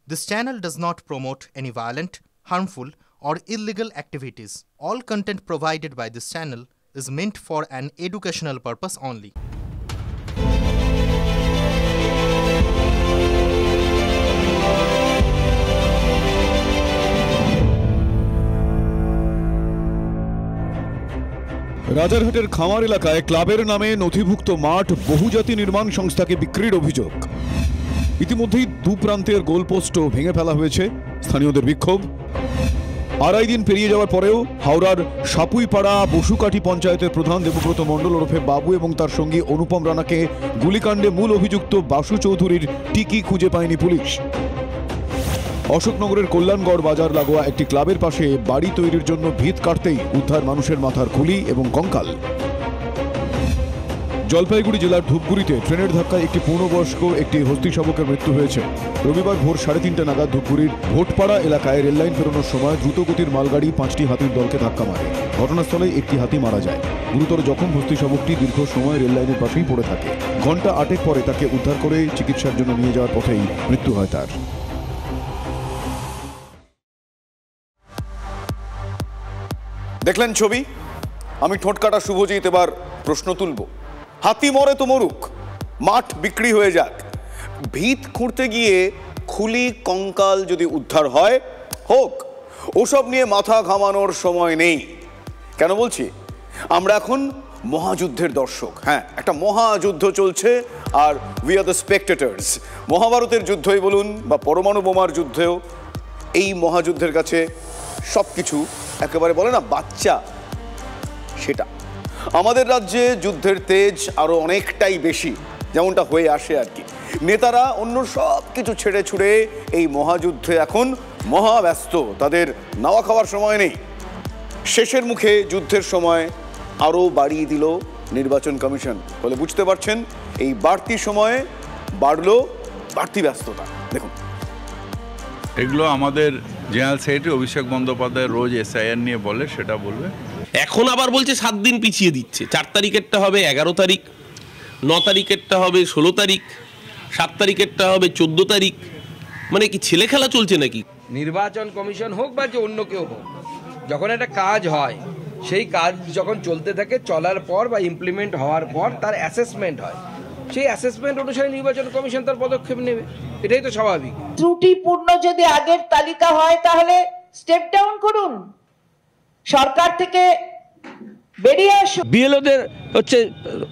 This channel does not promote any violent, harmful, or illegal activities. All content provided by this channel is meant for an educational purpose only. রাজারহাটের খামার এলাকায় ক্লাবের নামে নথিভুক্ত মাঠ বহুজাতি নির্মাণ সংস্থাকে বিক্রির অভিযোগ। ইতিমধ্যেই দু প্রান্তের গোলপোস্টও ভেঙে ফেলা হয়েছে। স্থানীয়দের বিক্ষোভ। আড়াই দিন পেরিয়ে যাওয়ার পরেও হাওড়ার সাপুইপাড়া বসুকাঠি পঞ্চায়েতের প্রধান দেবব্রত মণ্ডল ওরফে বাবু এবং তার সঙ্গী অনুপম রানাকে গুলিকাণ্ডে মূল অভিযুক্ত বাসু চৌধুরীর টিকি খুঁজে পায়নি পুলিশ। অশোকনগরের কল্যাণগড় বাজার লাগোয়া একটি ক্লাবের পাশে বাড়ি তৈরির জন্য ভিত কাটতেই উদ্ধার মানুষের মাথার খুলি এবং কঙ্কাল। জলপাইগুড়ি জেলার ধূপগুড়িতে ট্রেনের ধাক্কায় একটি পূর্ণবয়স্ক একটি হস্তি শাবকের মৃত্যু হয়েছে। রবিবার ভোর 3:30 নাগাদ ধূপগুড়ির ভোটপাড়া এলাকায় রেললাইন পেরোনোর সময় দ্রুতগতির মালগাড়ি 5টি হাতির দলকে ধাক্কা মারে। ঘটনাস্থলে একটি হাতি মারা যায়। গুরুতর জখম হস্তি শাবকটি দীর্ঘ সময় রেললাইনের পাশেই পড়ে থাকে। ঘণ্টা 8 পরে তাকে উদ্ধার করে চিকিৎসার জন্য নিয়ে যাওয়ার পথেই মৃত্যু হয় তার। দেখলেন ছবি। আমি ঠোঁটকাটা শুভজিৎ এবার প্রশ্ন তুলব। হাতি মরে তো মরুক, মাঠ বিক্রি হয়ে যাক, ভিত খুঁড়তে গিয়ে খুলি কঙ্কাল যদি উদ্ধার হয় হোক, ওসব নিয়ে মাথা ঘামানোর সময় নেই। কেন বলছি? আমরা এখন মহাযুদ্ধের দর্শক। হ্যাঁ, একটা মহাযুদ্ধ চলছে আর উই আর দ্য স্পেকটেটার্স। মহাভারতের যুদ্ধই বলুন বা পরমাণু বোমার যুদ্ধেও এই মহাযুদ্ধের কাছে সব কিছু একেবারে বলে না বাচ্চা। সেটা আমাদের রাজ্যে যুদ্ধের তেজ আরো অনেকটাই বেশি, যেমনটা হয়ে আসে আর কি। নেতারা অন্য সব কিছু ছেড়ে ছুড়ে এই মহাযুদ্ধে এখন মহাব্যস্ত। তাদের নাওয়া খাওয়ার সময় নেই। শেষের মুখে যুদ্ধের সময় আরো বাড়িয়ে দিল নির্বাচন কমিশন। ফলে বুঝতে পারছেন এই বাড়তি সময়ে বাড়লো বাড়তি ব্যস্ততা। দেখুন, এগুলো আমাদের জেনারেল সেক্রেটারি অভিষেক বন্দ্যোপাধ্যায় রোজ এসআইআর নিয়ে বলে, সেটা বলবে। এখন আবার বলছে 7 দিন পিছিয়ে দিচ্ছে। 4 তারিখেরটা হবে 11 তারিখ, 9 তারিখেরটা হবে 16 তারিখ, 7 তারিখেরটা হবে 14 তারিখ। মানে কি ছেলে খেলা চলছে নাকি? নির্বাচন কমিশন হোক বা যে অন্য কেউ হোক, যখন একটা কাজ হয়, সেই কাজ যখন চলতে থাকে, চলার পর বা ইমপ্লিমেন্ট হওয়ার পর তার অ্যাসেসমেন্ট হয়। সেই অ্যাসেসমেন্ট অনুসারে নির্বাচন কমিশন তার পদক্ষেপ নেবে। এটাই তো স্বাভাবিক। ত্রুটিপূর্ণ যদি আগের তালিকা হয় তাহলে স্টেপ ডাউন করুন, সরকার থেকে বেরিয়ে আসুন। বিএলওদের হচ্ছে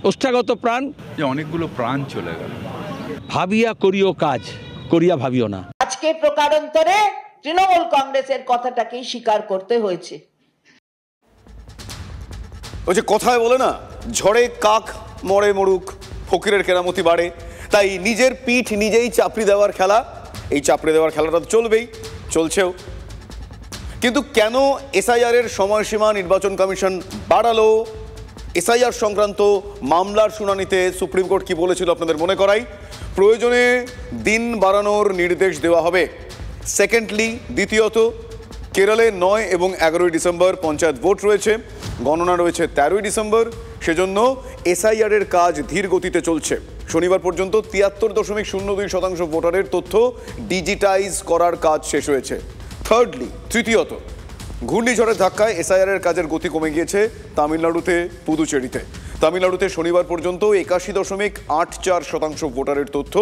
ওষ্ঠাগত প্রাণ, যে অনেকগুলো প্রাণ চলে গেল। ভাবিয়া করিও কাজ, করিয়া ভাবিও না। আজকে প্রকারান্তরে তৃণমূল কংগ্রেসের কথাটাকেই স্বীকার করতে হয়েছে। ওই যে কথায় বলে না, ঝড়ে কাক মরে মরুক, ফকিরের কেরামতি বাড়ে। তাই নিজের পিঠ নিজেই চাপড়ি দেওয়ার খেলা, এই চাপড়ি দেওয়ার খেলাটা তো চলবেই, চলছেও। কিন্তু কেন এসআইআর এর সময়সীমা নির্বাচন কমিশন বাড়ালো? এসআইআর সংক্রান্ত মামলার শুনানিতে সুপ্রিম কোর্ট কি বলেছিল আপনাদের মনে করাই। প্রয়োজনে দিন বাড়ানোর নির্দেশ দেওয়া হবে। সেকেন্ডলি, দ্বিতীয়ত, কেরলে 9 এবং 11 ডিসেম্বর পঞ্চায়েত ভোট রয়েছে, গণনা রয়েছে 13 ডিসেম্বর। সেজন্য এসআইআর এর কাজ ধীর গতিতে চলছে। শনিবার পর্যন্ত 73.02% ভোটারের তথ্য ডিজিটাইজ করার কাজ শেষ হয়েছে। থার্ডলি, তৃতীয়ত, ঘূর্ণিঝড়ের ধাক্কায় এসআইআর এর কাজের গতি কমে গিয়েছে তামিলনাড়ুতে, পুদুচেরিতে। তামিলনাড়ুতে শনিবার পর্যন্ত 81.84% ভোটারের তথ্য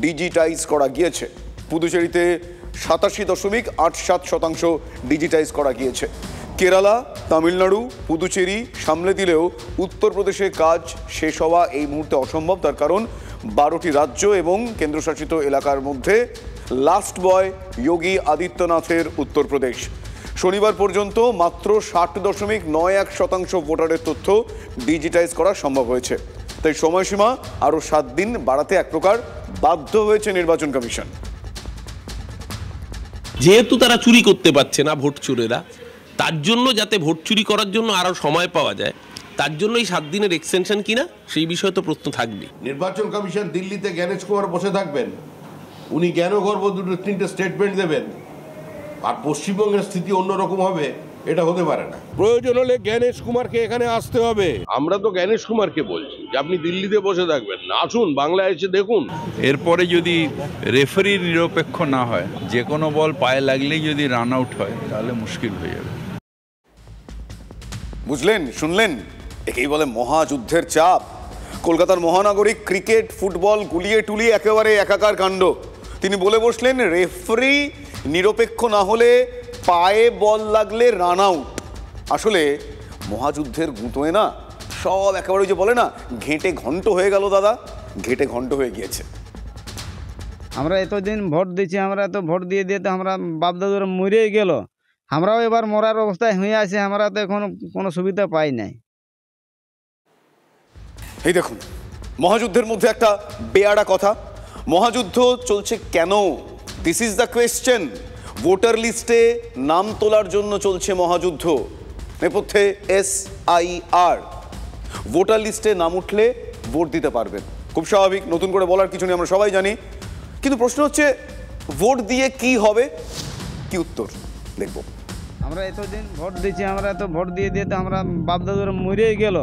ডিজিটাইজ করা গিয়েছে। পুদুচেরিতে 87.87% ডিজিটাইজ করা গিয়েছে। কেরালা, তামিলনাড়ু, পুদুচেরি সামলে দিলেও উত্তরপ্রদেশে কাজ শেষ হওয়া এই মুহূর্তে অসম্ভব। তার কারণ 12টি রাজ্য এবং কেন্দ্রশাসিত এলাকার মধ্যে লাস্ট বয় যোগী আদিত্যনাথের উত্তরপ্রদেশ। শনিবার পর্যন্ত মাত্র 60.91% ভোটারের তথ্য ডিজিটাইজ করা সম্ভব হয়েছে। তাই সময়সীমা আরও 7 দিন বাড়াতে এক প্রকার বাধ্য হয়েছে নির্বাচন কমিশন। যেহেতু তারা চুরি করতে পারছে না, ভোট চোরেরা, তার জন্য যাতে ভোট চুরি করার জন্য আরো সময় পাওয়া যায়, তার জন্য এই 7 দিনের এক্সটেনশন কিনা সেই বিষয়ে তো প্রশ্ন থাকবে। নির্বাচন কমিশন দিল্লিতে জ্ঞানেশ কুমার বসে থাকবেন, উনি জ্ঞানগর্ভ 2-3টে স্টেটমেন্ট দেবেন, আর পশ্চিমবঙ্গের স্থিতি অন্যরকম হবে। এটা হতে পারে না। প্রয়োজন হলে জ্ঞানেশ কুমারকে এখানে আসতে হবে। আমরা তো জ্ঞানেশ কুমারকে বলছি যে আপনি দিল্লিতে বসে থাকবেন না, আসুন বাংলায় এসে দেখুন। এরপরে যদি রেফারি নিরপেক্ষ না হয়, যে কোনো বল পায়ে লাগলেই যদি রান আউট হয়, তাহলে মুশকিল হয়ে যাবে। বুঝলেন, শুনলেন, একেই বলে মহাযুদ্ধের চাপ। কলকাতার মহানগরী ক্রিকেট ফুটবল গুলিয়ে টুলিয়ে একেবারে একাকার কাণ্ড। তিনি বলে বসলেন রেফারি নিরপেক্ষ না হলে পায়ে বল লাগলে রান আউট। আসলে মহাযুদ্ধের গুঁতোয় না সব একেবারে যে বলে না ঘেঁটে ঘন্ট হয়ে গেল দাদা, ঘেঁটে ঘন্ট হয়ে গিয়েছে। আমরা এতদিন ভোট দিচ্ছি, আমরা এত ভোট দিয়ে দিয়ে তো আমরা বাপদাদুরা মরেই গেল, আমরাও এবার মরার অবস্থায় হয়ে আছে, আমরা তো এখন কোনো সুবিধা পাই নাই। এই দেখুন, মহাযুদ্ধের মধ্যে একটা বেয়াড়া কথা। মহাযুদ্ধ চলছে কেন? This is the question. Voter লিস্টে নাম তোলার জন্য চলছে মহাযুদ্ধ। নেপথ্যে SIR, ভোটার লিস্টে নাম উঠলে ভোট দিতে পারবেন। খুব স্বাভাবিক, নতুন করে বলার কিছু নেই, আমরা সবাই জানি। কিন্তু প্রশ্ন হচ্ছে ভোট দিয়ে কি হবে? কি উত্তর দেখব। আমরা এতদিন ভোট দিচ্ছি, আমরা এত ভোট দিয়ে দিয়ে তো আমরা বাপদাদুরা মরেই গেল,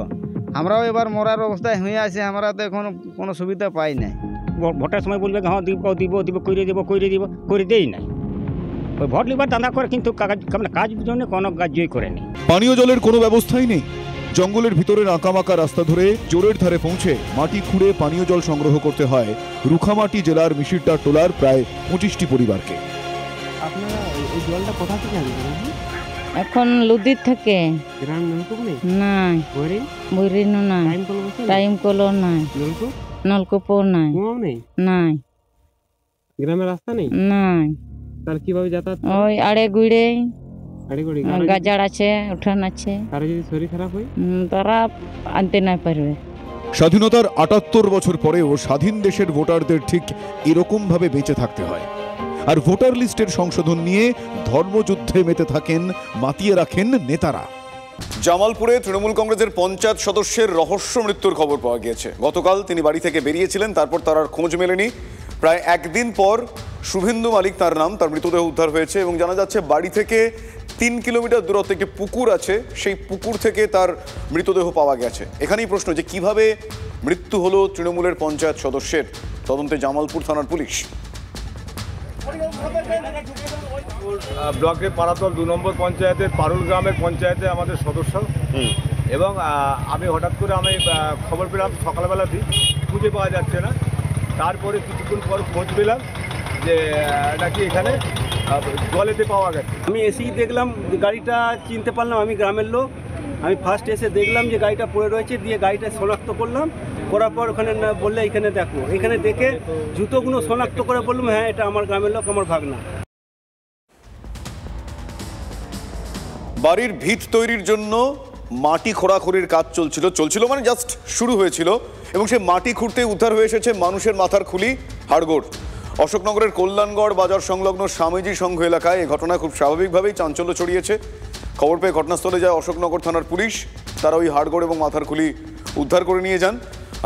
আমরাও এবার মরার অবস্থায় হয়ে আছে, আমরা তো এখন কোনো সুবিধা পাই নাই। ভোটের সময় বলবে হ্যাঁ দিব দিব দিব করে দিব করে দিব, করে দেই নাই। ওই ভোট লিবার দাঁড়া করে, কিন্তু কাজ জন্য কোনো কাজই করেনি। পানীয় জলের কোনো ব্যবস্থাই নেই। জঙ্গলের ভিতরে আঁকামাকা রাস্তা ধরে জোরের ধারে পৌঁছে মাটি খুঁড়ে পানীয় জল সংগ্রহ করতে হয় রুখামাটি জেলার মিশিরটার টোলার প্রায় 25টি পরিবারকে। আপনারা এই জলটা কোথা থেকে আনবেন? এখন লুদির থেকে। গ্রাম নলকূপ নেই? নাই। বৈরিন নাই। টাইম কলও নাই। নলকূপও নাই। কুয়াও নেই? নাই। গ্রামের রাস্তা নেই? নাই। তাহলে কিভাবে যাতায়াত? ওই আড়ে গুড়ে আড়ে গাজার আছে, উঠান আছে। আর যদি শরীর খারাপ হয় তারা আনতে না পারবে। স্বাধীনতার 78 বছর পরেও স্বাধীন দেশের ভোটারদের ঠিক এরকম ভাবে বেঁচে থাকতে হয়। আর ভোটার লিস্টের সংশোধন নিয়ে ধর্মযুদ্ধে মেতে থাকেন, মাতিয়ে রাখেন নেতারা। জামালপুরে তৃণমূল কংগ্রেসের পঞ্চায়েত সদস্যের রহস্য মৃত্যুর খবর পাওয়া গিয়েছে। গতকাল তিনি বাড়ি থেকে বেরিয়েছিলেন, তারপর তার আর খোঁজ মেলেনি। প্রায় একদিন পর শুভেন্দু মালিক তার নাম, তার মৃতদেহ উদ্ধার হয়েছে এবং জানা যাচ্ছে বাড়ি থেকে 3 কিলোমিটার দূরত্বে একটি পুকুর আছে, সেই পুকুর থেকে তার মৃতদেহ পাওয়া গেছে। এখানেই প্রশ্ন যে কিভাবে মৃত্যু হলো তৃণমূলের পঞ্চায়েত সদস্যের। তদন্তে জামালপুর থানার পুলিশ। ব্লকের পাড়াতল 2 নম্বর পঞ্চায়েতের পারুল গ্রামের পঞ্চায়েতে আমাদের সদস্য, এবং আমি হঠাৎ করে আমি খবর পেলাম সকালবেলা খুঁজে পাওয়া যাচ্ছে না। তারপরে কিছুক্ষণ পর খোঁজ পেলাম যে নাকি এখানে জলেতে পাওয়া গেছে। আমি এসেই দেখলাম গাড়িটা, চিনতে পারলাম আমি গ্রামের লোক। আমি ফার্স্ট এসে দেখলাম যে গাড়িটা পড়ে রয়েছে, দিয়ে গাড়িটা শনাক্ত করলাম। করার পর ওখানে বললে এখানে দেখো, এখানে দেখে জুতোগুলো শনাক্ত করে বললাম হ্যাঁ এটা আমার গ্রামের লোক, আমার ভাগনা। বাড়ির ভিত তৈরির জন্য মাটি খোঁড়াখুড়ির কাজ চলছিল মানে জাস্ট শুরু হয়েছিল, এবং সে মাটি খুঁড়তে উদ্ধার হয়ে এসেছে মানুষের মাথার খুলি, হাড়গোড়। অশোকনগরের কল্যাণগড় বাজার সংলগ্ন স্বামীজি সংঘ এলাকায় এই ঘটনা খুব স্বাভাবিকভাবেই চাঞ্চল্য ছড়িয়েছে। খবর পেয়ে ঘটনাস্থলে যায় অশোকনগর থানার পুলিশ। তারা ওই হাড়গোড় এবং মাথার খুলি উদ্ধার করে নিয়ে যান।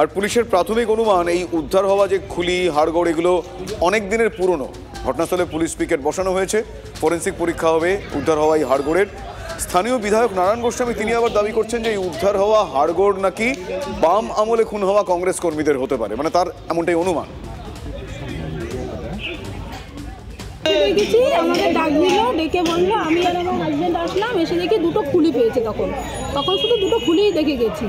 আর পুলিশের প্রাথমিক অনুমান এই উদ্ধার হওয়া যে খুলি, হাড়গোড়, এগুলো অনেক দিনের পুরনো। ঘটনাস্থলে পুলিশ পিকেট বসানো হয়েছে, ফরেন্সিক পরীক্ষা হবে উদ্ধার হওয়া এই হাড়গোড়ের। স্থানীয় বিধায়ক নারায়ণ গোস্বামী তিনি আবার দাবি করছেন যে এই উদ্ধার হওয়া হাড়গোড় নাকি বাম আমলে খুন হওয়া কংগ্রেস কর্মীদের হতে পারে, মানে তার এমনটাই অনুমান। দেখেছি আমাকে ডাক দিল, ডেকে বললো, আমি আর আমার হাজব্যান্ড আসলাম, এসে দেখি দুটো খুলি পেয়েছে। তখন শুধু দুটো খুলিই দেখে গেছি,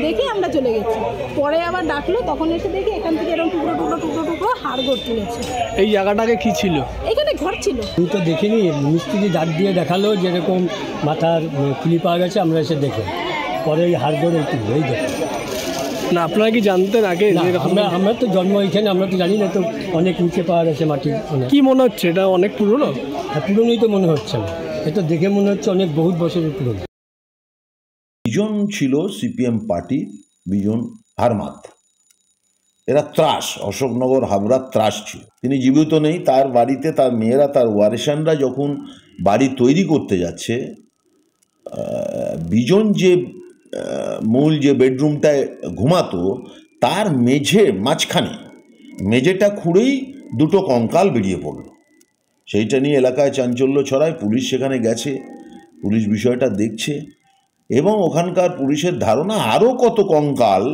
দেখে আমরা চলে গেছি। পরে আবার ডাকলো, তখন এসে দেখি এখান থেকে এরকম টুকরো টুকরো টুকরো টুকরো হাড়গোড় তুলেছে। এই জায়গাটাকে কি ছিল? এখানে ঘর ছিল। আমি তো দেখিনি, মিস্ত্রি ডাক দিয়ে দেখালো যেরকম মাথার খুলি পাওয়া গেছে, আমরা এসে দেখে পরে এই হাড়গোড় এই দেখি। না আপনারা কি জানতেন আগে? আমরা তো জন্ম এখানে, আমরা তো জানি না, তো অনেক নিচে পাওয়া গেছে মাটি। কি মনে হচ্ছে এটা অনেক পুরনো? হ্যাঁ পুরনোই তো মনে হচ্ছে, এটা দেখে মনে হচ্ছে অনেক বহুত বছরের পুরনো। বিজন ছিল সিপিএম পার্টি, বিজন হারমাত, এরা ত্রাস, অশোকনগর হাবড়া ত্রাস ছিল। তিনি জীবিত নেই। তার বাড়িতে তার মেয়েরা, তার ওয়ারিসানরা যখন বাড়ি তৈরি করতে যাচ্ছে, বিজন যে মূল যে বেডরুমটায় ঘুমাতো তার মেঝে মাঝখানে, মেঝেটা খুঁড়েই দুটো কঙ্কাল বেরিয়ে পড়ল। সেইটা নিয়ে এলাকায় চাঞ্চল্য ছড়ায়। পুলিশ সেখানে গেছে, পুলিশ বিষয়টা দেখছে এবং ওখানকার পুলিশের ধারণা আরও কত কঙ্কাল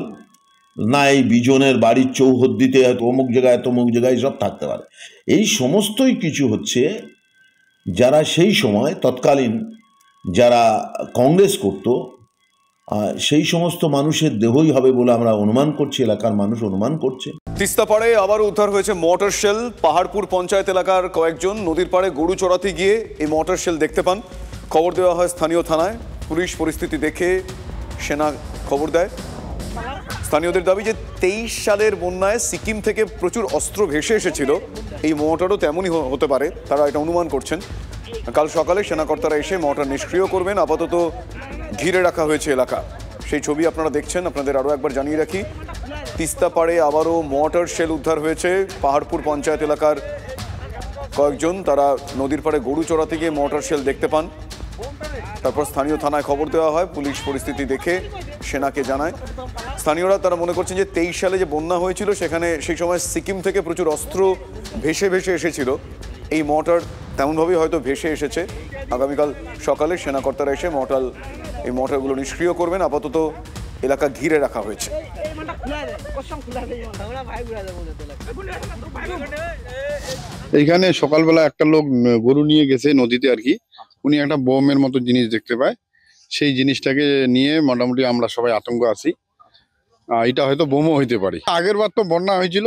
না এই বিজনের বাড়ির চৌহদ্দিতে অমুক জায়গায় তমুক জায়গায় সব থাকতে পারে। এই সমস্তই কিছু হচ্ছে যারা সেই সময় তৎকালীন যারা কংগ্রেস করত সেই সমস্ত মানুষের দেহই হবে বলে আমরা অনুমান করছি, এলাকার মানুষ অনুমান করছে। তিস্তা পাড়ে আবারও উদ্ধার হয়েছে মর্টার শেল। পাহাড়পুর পঞ্চায়েত এলাকার কয়েকজন নদীর পাড়ে গরু চড়াতে গিয়ে এই মর্টার শেল দেখতে পান। খবর দেওয়া হয় স্থানীয় থানায়। পুলিশ পরিস্থিতি দেখে সেনা খবর দেয়। স্থানীয়দের দাবি যে 23 সালের বন্যায় সিকিম থেকে প্রচুর অস্ত্র ভেসে এসেছিল, এই মর্টারও তেমনই হতে পারে, তারা এটা অনুমান করছেন। কাল সকালে সেনাকর্তারা এসে মর্টার নিষ্ক্রিয় করবেন। আপাতত ঘিরে রাখা হয়েছে এলাকা, সেই ছবি আপনারা দেখছেন। আপনাদের আরও একবার জানিয়ে রাখি, তিস্তা পাড়ে আবারও মর্টার শেল উদ্ধার হয়েছে। পাহাড়পুর পঞ্চায়েত এলাকার কয়েকজন তারা নদীর পাড়ে গরু চড়াতে গিয়ে মর্টার শেল দেখতে পান। তারপর স্থানীয় থানায় খবর দেওয়া হয়। পুলিশ পরিস্থিতি দেখে সেনাকে জানায়। স্থানীয়রা তারা মনে করছেন যে 23 সালে যে বন্যা হয়েছিল সেখানে সেই সময় সিকিম থেকে প্রচুর অস্ত্র ভেসে ভেসে এসেছিল, এই মর্টার তেমনভাবেই হয়তো ভেসে এসেছে। আগামীকাল সকালে সেনাকর্তারা এসে এই মর্টারগুলো নিষ্ক্রিয় করবেন। আপাতত এলাকা ঘিরে রাখা হয়েছে। এইখানে সকালবেলা একটা লোক গরু নিয়ে গেছে নদীতে আর কি, উনি একটা বোমের মতো জিনিস দেখতে পায়, সেই জিনিসটাকে নিয়ে মোটামুটি আমরা সবাই আতঙ্ক আছি। এটা হয়তো বোমও হইতে পারে। আগের বার তো বন্যা হয়েছিল,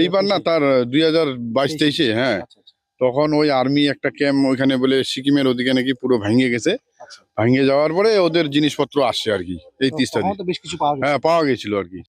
এইবার না তার 2022-23-এ, হ্যাঁ, তখন ওই আর্মি একটা ক্যাম্প ওইখানে বলে সিকিমের ওদিকে নাকি পুরো ভেঙে গেছে। ভেঙে যাওয়ার পরে ওদের জিনিসপত্র আসছে আর কি, এই তিস্তা দিয়ে। হ্যাঁ, পাওয়া গেছিল আর কি।